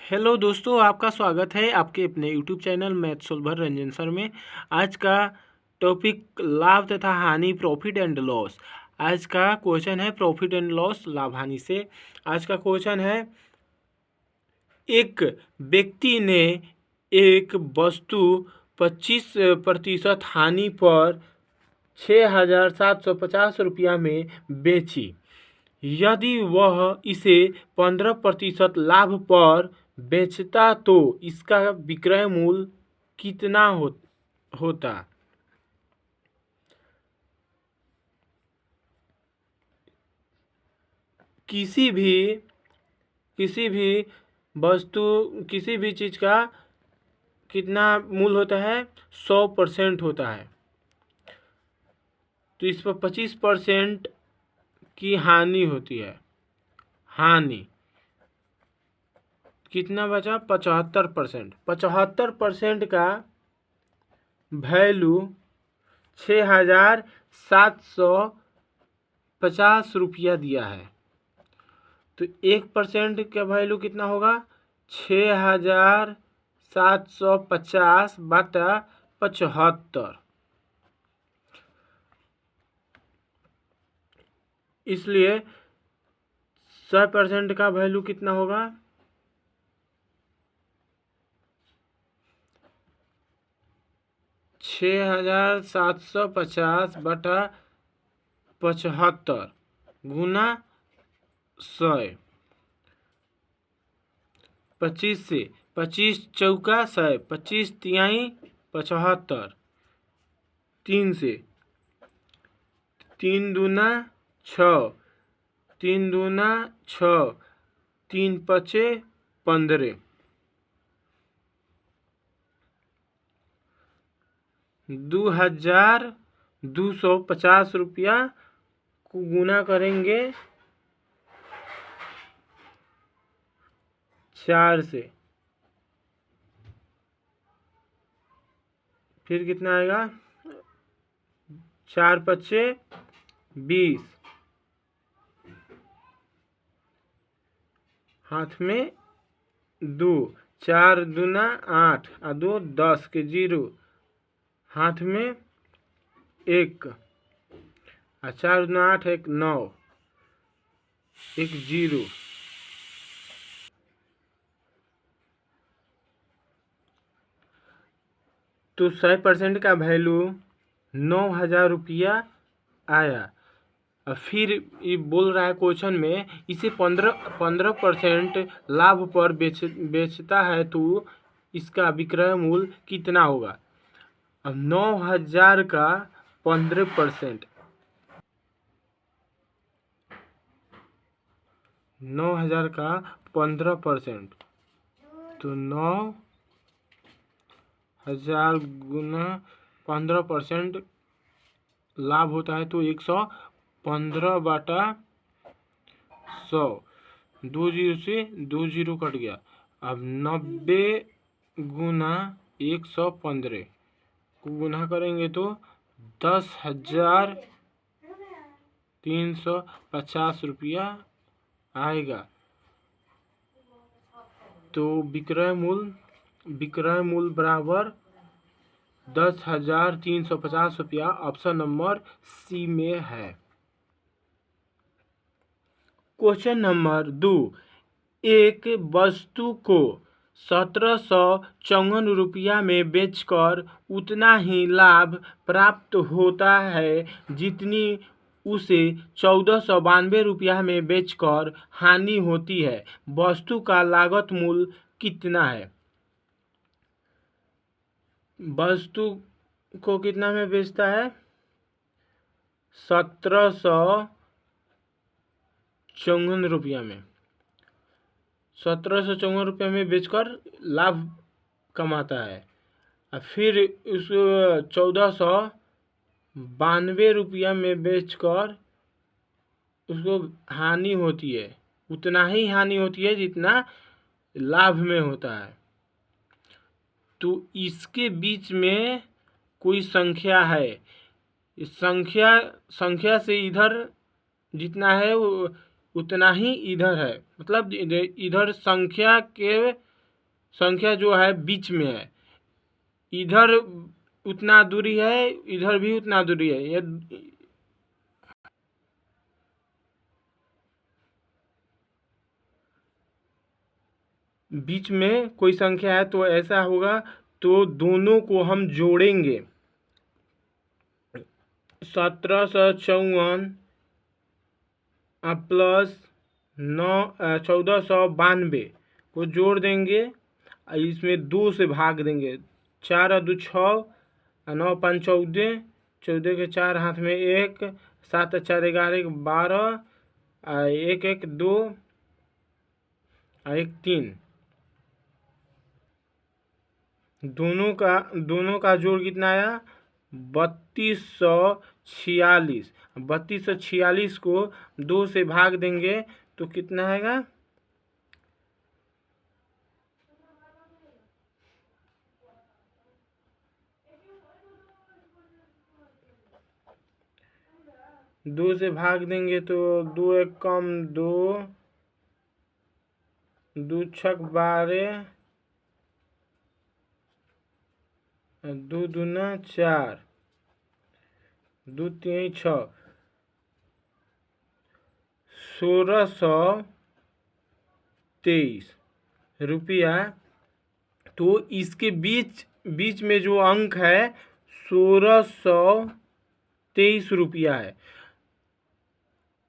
Hello दोस्तों, आपका स्वागत है आपके अपने YouTube channel math solver Ranjan sir में। आज का टॉपिक लाभ तथा हानि, प्रॉफिट एंड लॉस। आज का क्वेश्चन है प्रॉफिट एंड लॉस, लाभ हानि से। आज का क्वेश्चन है, एक व्यक्ति ने एक वस्तु 25% हानि पर 6,750 रुपया में बेची। यदि वह इसे 15% लाभ पर बेचता तो इसका विक्रय मूल्य कितना होता। किसी भी वस्तु, किसी भी चीज़ का कितना मूल्य होता है? 100% होता है। तो इस पर 25% की हानि होती है। हानि कितना बचा? 75%। 75% का वैल्यू 6,750 रुपया दिया है। तो 1% का वैल्यू कितना होगा? 6,750 बटा 75। इसलिए 100% का वैल्यू कितना होगा? 6,750 बटा 75 गुना 100। 25 से 25 चौका 100, 25 तिहाई 75, 3 से 3 दूना 6, 3 दूना 6, 3 पचे 15, 2,250 रुपया को गुना करेंगे 4 से, फिर कितना आएगा? 4 पचे 20, हाथ में 2, 4 दूना 8 और 2 10 के 0, हाथ में 1 और 4 दूना 8, 1 9, 1 0। तो 100% का वैल्यू 9,000 रुपया आया। और फिर ये बोल रहा है क्वेश्चन में, इसे 15% लाभ पर बेचता है तो इसका विक्रय मूल्य कितना होगा। अब 9,000 का 15%, 9,000 का 15%, तो 9,000 गुना 15% लाभ होता है तो 115 बटा 100। 2 जीरो से 2 जीरो कट गया। अब 90 गुना 115 को गुना करेंगे तो 10,350 रुपया आएगा। तो विक्रय मूल्य बराबर 10,350 रुपया। ऑप्शन नंबर सी में है। क्वेश्चन नंबर 2, एक वस्तु को 1,754 रुपया में बेचकर उतना ही लाभ प्राप्त होता है जितनी उसे 1,492 रुपया में बेचकर हानि होती है। वस्तु का लागत मूल्य कितना है? वस्तु को कितना में बेचता है? 1,754 रुपया में। 1,754 रुपये में बेचकर लाभ कमाता है और फिर उस 1,492 रुपया में बेचकर उसको हानि होती है। उतना ही हानि होती है जितना लाभ में होता है। तो इसके बीच में कोई संख्या है। इस संख्या से इधर जितना है वो उतना ही इधर है। मतलब इधर संख्या के संख्या जो है बीच में है, इधर उतना दूरी है, इधर भी उतना दूरी है। ये बीच में कोई संख्या है तो ऐसा होगा, तो दोनों को हम जोड़ेंगे। 1754 प्लस 1492 को जोड़ देंगे, इसमें 2 से भाग देंगे। 4 और 2 6, 9 5 14, 14 के 4 हाथ में 1, 7 4 11 12, 1 1 2, 1 3। दोनों का जोड़ कितना आया? 3246। 3246 को 2 से भाग देंगे तो कितना आएगा? 2 से भाग देंगे तो 2 1 कम 2, 2 छक 12, 2 दूना 4, 2 3 6, 1623 रुपया। तो इसके बीच में जो अंक है 1623 रुपया है।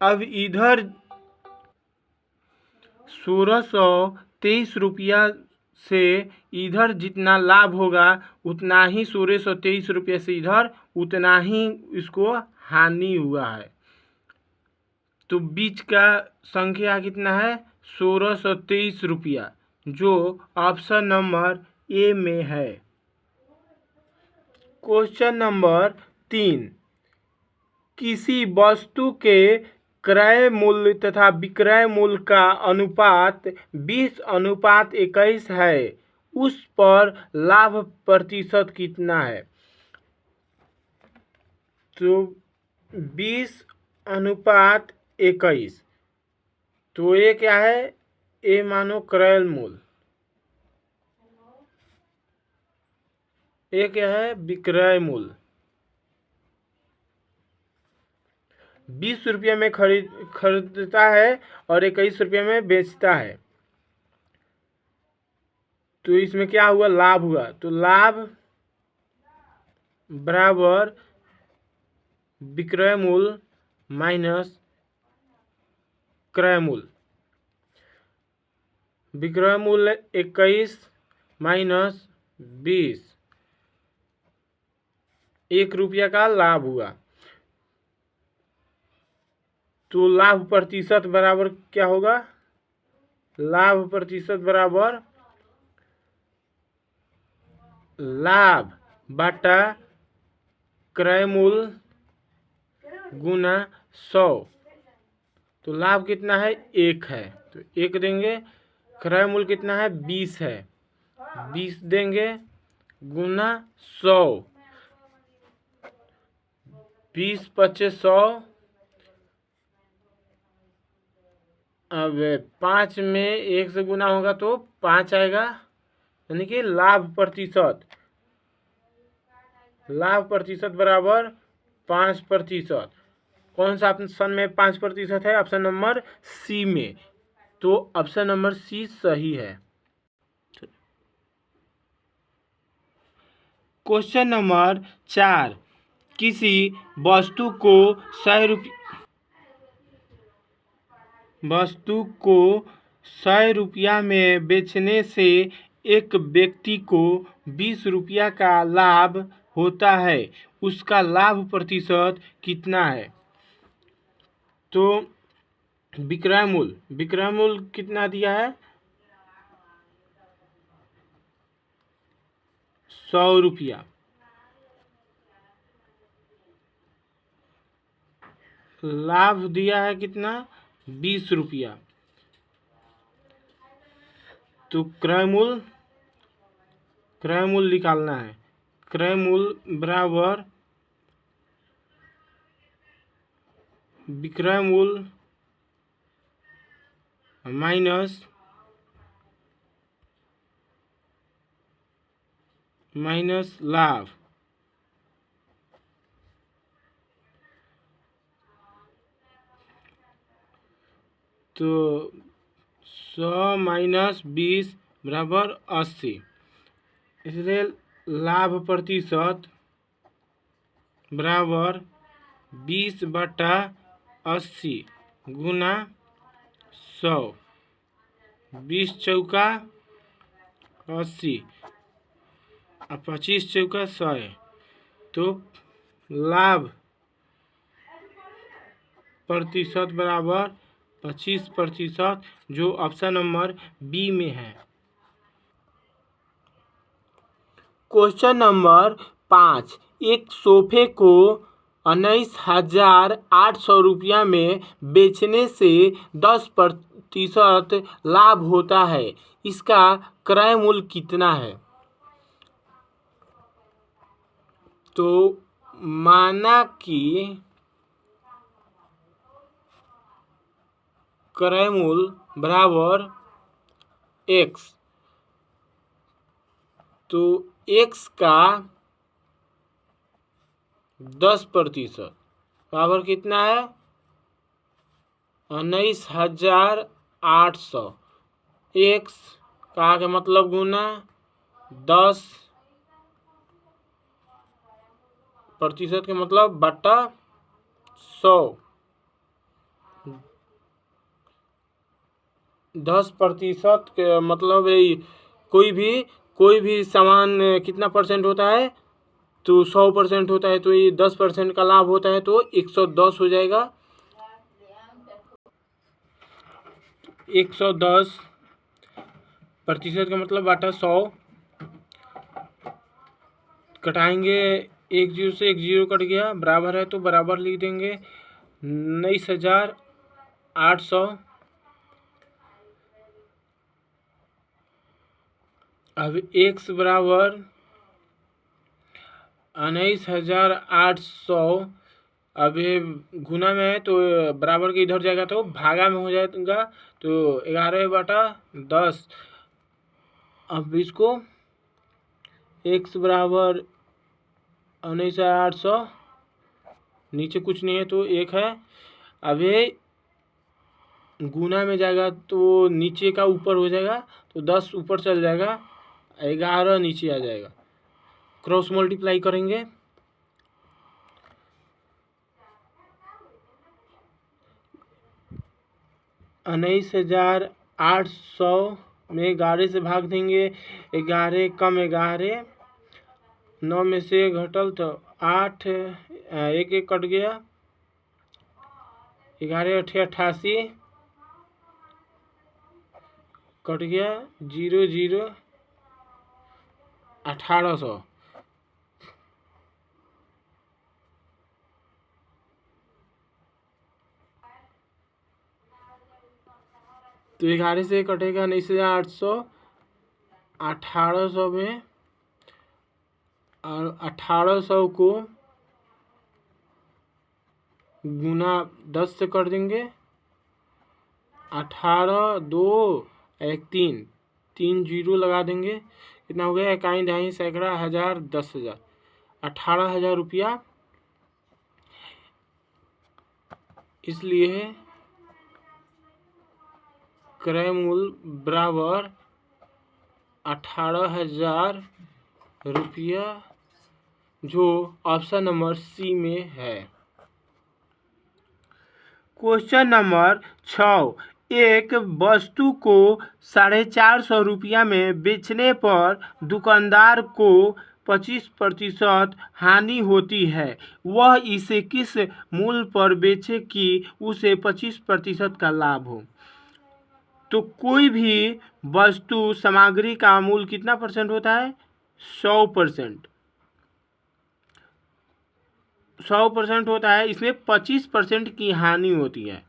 अब इधर 1623 रुपया से इधर जितना लाभ होगा उतना ही 1623 रुपये से इधर उतना ही इसको हानि हुआ है। तो बीच का संख्या कितना है? 1623 रुपया, जो ऑप्शन नंबर ए में है। क्वेश्चन नंबर 3, किसी वस्तु के क्रय मूल्य तथा विक्रय मूल्य का अनुपात 20:21 है, उस पर लाभ प्रतिशत कितना है? तो 20:21, तो ये क्या है? ए मानो क्रय मूल्य, ये क्या है? विक्रय मूल्य। 20 रुपये में खरीदता है और 21 रुपये में बेचता है, तो इसमें क्या हुआ? लाभ हुआ। तो लाभ बराबर विक्रय मूल्य माइनस क्रय मूल्य। विक्रय मूल्य 21 माइनस 20, 1 रुपया का लाभ हुआ। तो लाभ प्रतिशत बराबर क्या होगा? लाभ प्रतिशत बराबर लाभ बटा क्रय मूल्य गुना 100। तो लाभ कितना है? 1 है, तो 1 देंगे। क्रय मूल्य कितना है? 20 है, 20 देंगे गुना 100। 20 25 100। अब 5 में 1 से गुना होगा तो 5 आएगा, यानी कि लाभ प्रतिशत बराबर 5%। कौन सा ऑप्शन में 5% है? ऑप्शन नंबर सी में। तो ऑप्शन नंबर सी सही है। क्वेश्चन नंबर 4, किसी वस्तु को 100 रुपया में बेचने से एक व्यक्ति को 20 रुपया का लाभ होता है, उसका लाभ प्रतिशत कितना है? तो विक्रय मूल्य कितना दिया है? 100 रुपया। लाभ दिया है कितना? 20 रुपया। तो क्रय मूल्य निकालना है। क्रय मूल्य बराबर विक्रय मूल्य माइनस माइनस लाभ, तो 100 माइनस 20 बराबर 80। इसलिए लाभ प्रतिशत बराबर 20/80 गुना 100। 20 चौका 80 और 25 चौका 100। तो लाभ प्रतिशत बराबर 25%, जो ऑप्शन नंबर बी में है। क्वेश्चन नंबर 5, एक सोफे को 19,800 रुपया में बेचने से 10% लाभ होता है, इसका क्रय मूल्य कितना है? तो माना कि क्रय मूल्य बराबर x, तो x का 10% बराबर कितना है? 19,800। x का मतलब गुना 10% के मतलब बटा 100। 10% के मतलब कोई भी सामान कितना परसेंट होता है? तो 100% होता है, तो ये 10% का लाभ होता है, तो 110 हो जाएगा। 110% का मतलब बटा 100, कटाएंगे 1 जीरो से 1 जीरो कट गया, बराबर है तो बराबर लिख देंगे 19,800। अब x बराबर 19,800। अब ये गुना में है तो बराबर के इधर जाएगा तो भागा में हो जाएगा, तो 11/10। अब इसको x बराबर 19,800, नीचे कुछ नहीं है तो 1 है। अब ये गुना में जाएगा तो नीचे का ऊपर हो जाएगा, तो 10 ऊपर चल जाएगा, 11 नीचे आ जाएगा। क्रॉस मल्टीप्लाई करेंगे, $19,800 में 11 से भाग देंगे, 11 कम 11, 9 में से घटल तो 8, 1 1 कट गया, 11 8 88 कट गया, 0 0 1800। तो 11 से कटेगा 19,800, 1800 में, और 1800 को गुना 10 से कर देंगे, 18 2 1 3, 3 जीरो लगा देंगे, कितना हो गया? इकाई दहाई सैकड़ा हजार 10,000, 18,000 रुपया। इसलिए क्रय मूल्य बराबर 18,000 रुपया, जो ऑप्शन नंबर सी में है। क्वेश्चन नंबर 6, एक वस्तु को 450 रुपया में बेचने पर दुकानदार को 25% हानि होती है, वह इसे किस मूल्य पर बेचे कि उसे 25% का लाभ हो? तो कोई भी वस्तु सामग्री का मूल्य कितना परसेंट होता है? 100%। 100% होता है, इसमें 25% की हानि होती है।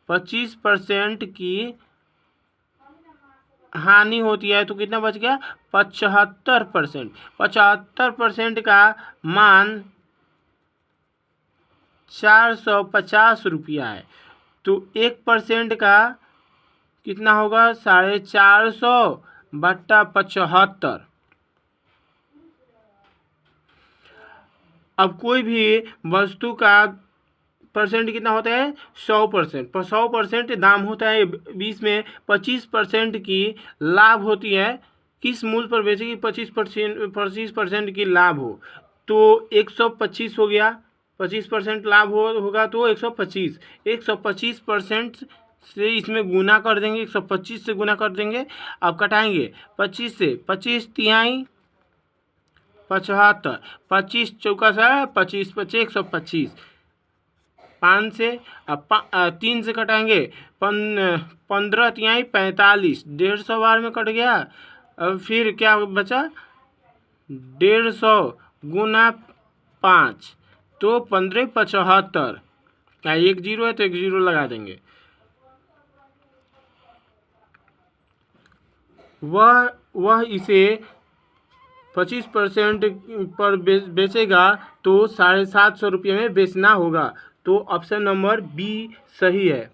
25% की हानि होती है, तो कितना बच गया? 75%। 75% का मान 450 रुपया है, तो 1% का कितना होगा? 450 बट्टा 75। अब कोई भी वस्तु का परसेंट कितना होता है 100%, पर 100% दाम होता है 20 में 25% की लाभ होती है। किस मूल्य पर बेचेगी 25% की लाभ हो तो 125 हो गया। 25% लाभ होगा तो 125। 125% से इसमें गुना कर देंगे, 125 से गुना कर देंगे। अब कटाएंगे 25 से, 25 तिहाई 75, 25 चौका सा 25 25 125। 5 से अब 3 से कटाएंगे 15 तिहाई 45, 150 बार में कट गया। अब फिर क्या बचा 150 गुना 5 तो 15 75। क्या एक जीरो है तो एक जीरो लगा देंगे। वह इसे 25% पर बेचेगा तो 750 रुपये में बेचना होगा। तो ऑप्शन नंबर बी सही है।